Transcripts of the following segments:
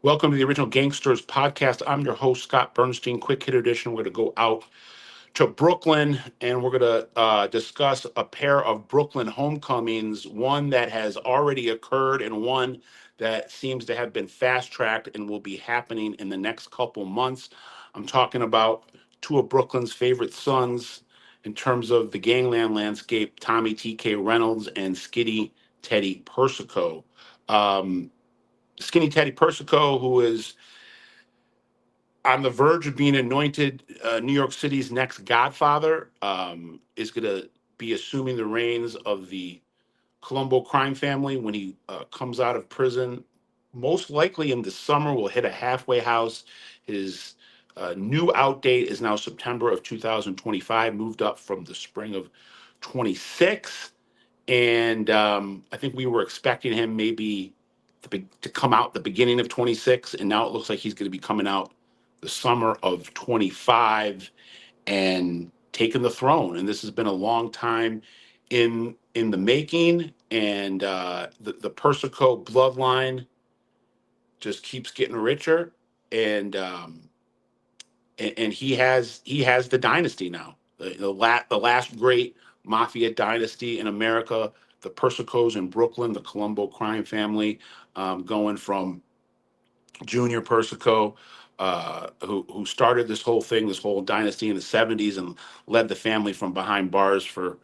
Welcome to the original Gangsters podcast. I'm your host, Scott Burnstein. Quick hit edition. We're going to go out to Brooklyn and we're going to discuss a pair of Brooklyn homecomings, one that has already occurred and one that seems to have been fast tracked and will be happening in the next couple months. I'm talking about two of Brooklyn's favorite sons in terms of the gangland landscape, Tommy TK Reynolds and Skitty Teddy Persico. Um, Skinny Teddy Persico, who is on the verge of being anointed New York City's next godfather, is going to be assuming the reins of the Colombo crime family when he comes out of prison. Most likely in the summer, will hit a halfway house. His new out date is now September of 2025, moved up from the spring of 26. And I think we were expecting him maybe to come out the beginning of 26, and now it looks like he's going to be coming out the summer of 25 and taking the throne. And this has been a long time in the making, and the Persico bloodline just keeps getting richer, and and he has the dynasty now, the last great mafia dynasty in America, the Persicos in Brooklyn, the Colombo crime family, going from Junior Persico, who started this whole thing, this whole dynasty in the '70s, and led the family from behind bars for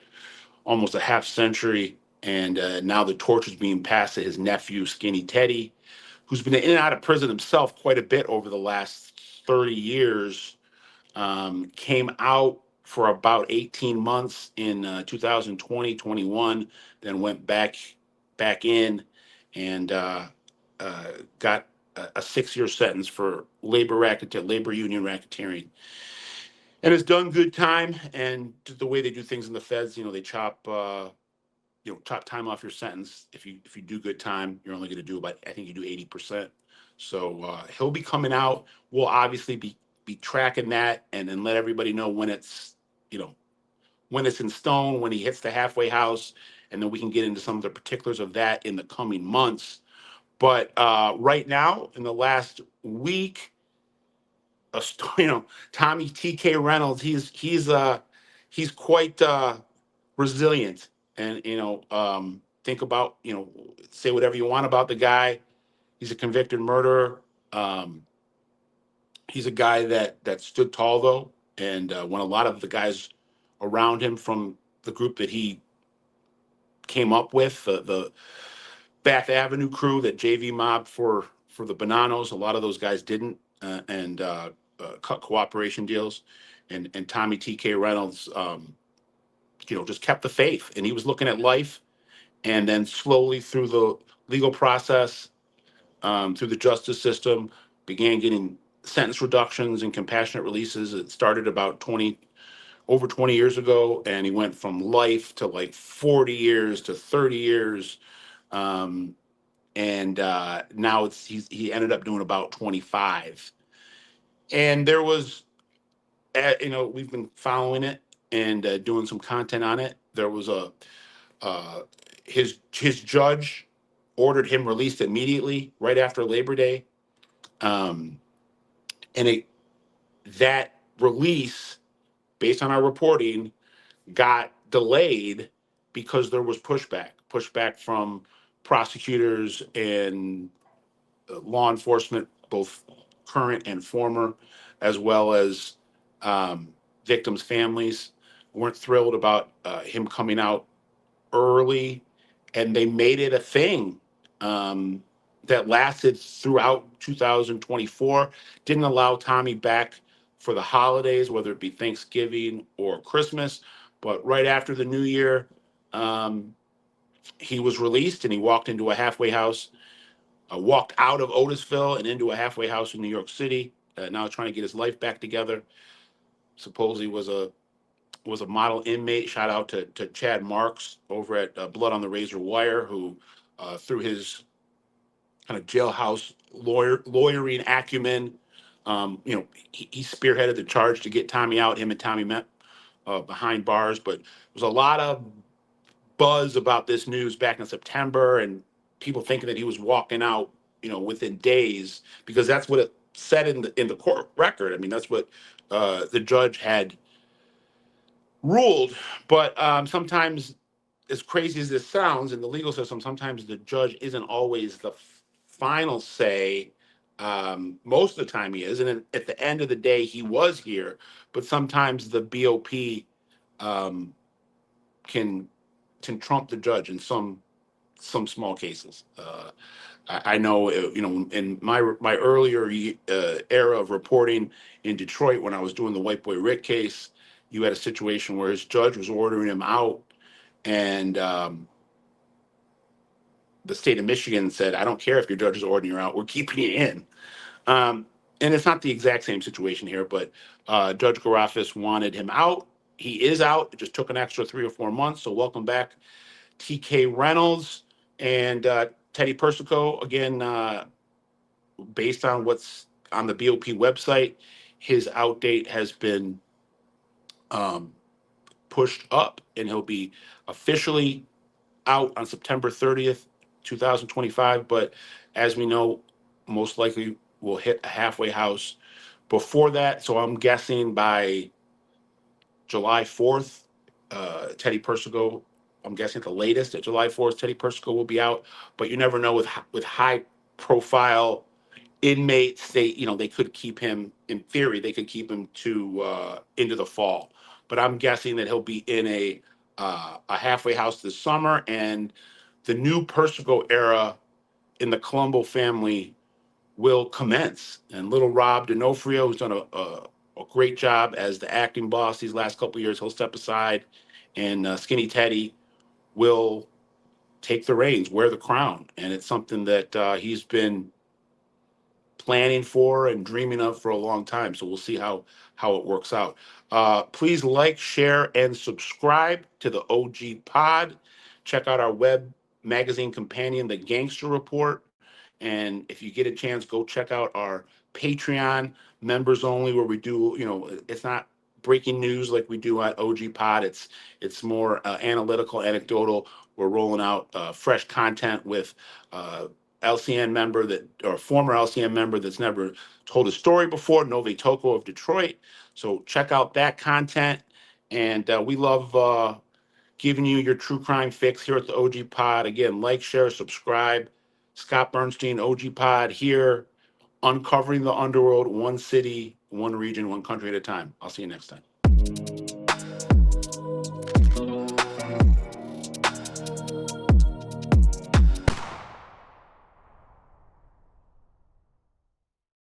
almost a half century. And now the torch is being passed to his nephew, Skinny Teddy, who's been in and out of prison himself quite a bit over the last 30 years. Came out for about 18 months in 2020, 21, then went back in and got a 6-year sentence for labor union racketeering, and has done good time. And the way they do things in the feds, they chop time off your sentence. If you do good time, you're only going to do about, I think you do 80%. So he'll be coming out. We'll obviously be tracking that, and let everybody know when you know it's in stone, when he hits the halfway house, and then we can get into some of the particulars of that in the coming months. But right now, in the last week, Tommy TK Reynolds, he's quite resilient, and think about, say whatever you want about the guy. He's a convicted murderer. Um, he's a guy that stood tall though, and when a lot of the guys around him from the group that he came up with, the Bath Avenue crew, that JV mob for the Bananos, a lot of those guys didn't, and cut cooperation deals, and Tommy TK Reynolds, just kept the faith, and he was looking at life, and then slowly through the legal process, through the justice system, began getting sentence reductions and compassionate releases. It started about 20 years ago, and he went from life to like 40 years to 30 years. Um, and now he ended up doing about 25. And there was, we've been following it and doing some content on it. There was uh, his judge ordered him released immediately right after Labor Day. Um, and that release, based on our reporting, got delayed because there was pushback from prosecutors and law enforcement, both current and former, as well as um, victims' families, weren't thrilled about him coming out early, and they made it a thing um, that lasted throughout 2024. Didn't allow Tommy back for the holidays, whether it be Thanksgiving or Christmas. But right after the New Year, um, he was released, and he walked into a halfway house, walked out of Otisville and into a halfway house in New York City. Now trying to get his life back together. Supposedly was a model inmate. Shout out to Chad Marks over at Blood on the Razor Wire, who through his kind of jailhouse lawyering acumen, he spearheaded the charge to get Tommy out. Him and Tommy met behind bars, but there was a lot of buzz about this news back in September, and people thinking that he was walking out, within days, because that's what it said in the court record. I mean, that's what the judge had ruled. But sometimes, as crazy as this sounds in the legal system, sometimes the judge isn't always the final say. Most of the time he is, and then at the end of the day, he was here. But sometimes the BOP um, can trump the judge in some small cases. I know, in my earlier era of reporting in Detroit, when I was doing the White Boy Rick case, you had a situation where his judge was ordering him out, and the state of Michigan said, "I don't care if your judge is ordering you out; we're keeping you in." And it's not the exact same situation here, but Judge Garofis wanted him out. He is out. It just took an extra 3 or 4 months. So welcome back, TK Reynolds and Teddy Persico. Again, based on what's on the BOP website, his out date has been um, pushed up, and he'll be officially out on September 30th, 2025. But as we know, most likely will hit a halfway house before that. So I'm guessing by July 4th, Teddy Persico, I'm guessing at the latest at July 4th, Teddy Persico will be out. But you never know with high profile inmates. They could keep him, in theory, they could keep him to into the fall. But I'm guessing that he'll be in a halfway house this summer, and the new Persico era in the Colombo family will commence. And little Rob D'Onofrio, who's done a great job as the acting boss these last couple of years, he'll step aside, and Skinny Teddy will take the reins, wear the crown. And it's something that he's been planning for and dreaming of for a long time. So we'll see how it works out. Please like, share, and subscribe to the OG Pod. Check out our web magazine companion, The Gangster Report. And if you get a chance, go check out our Patreon, members only, where we do, it's not breaking news like we do at OG Pod. It's more analytical, anecdotal. We're rolling out fresh content with LCN member or former LCN member that's never told a story before, Nove Toko of Detroit. So check out that content. And we love giving you your true crime fix here at the OG Pod. Again, like, share, subscribe. Scott Burnstein, OG Pod here, uncovering the underworld, one city, one region, one country at a time. I'll see you next time.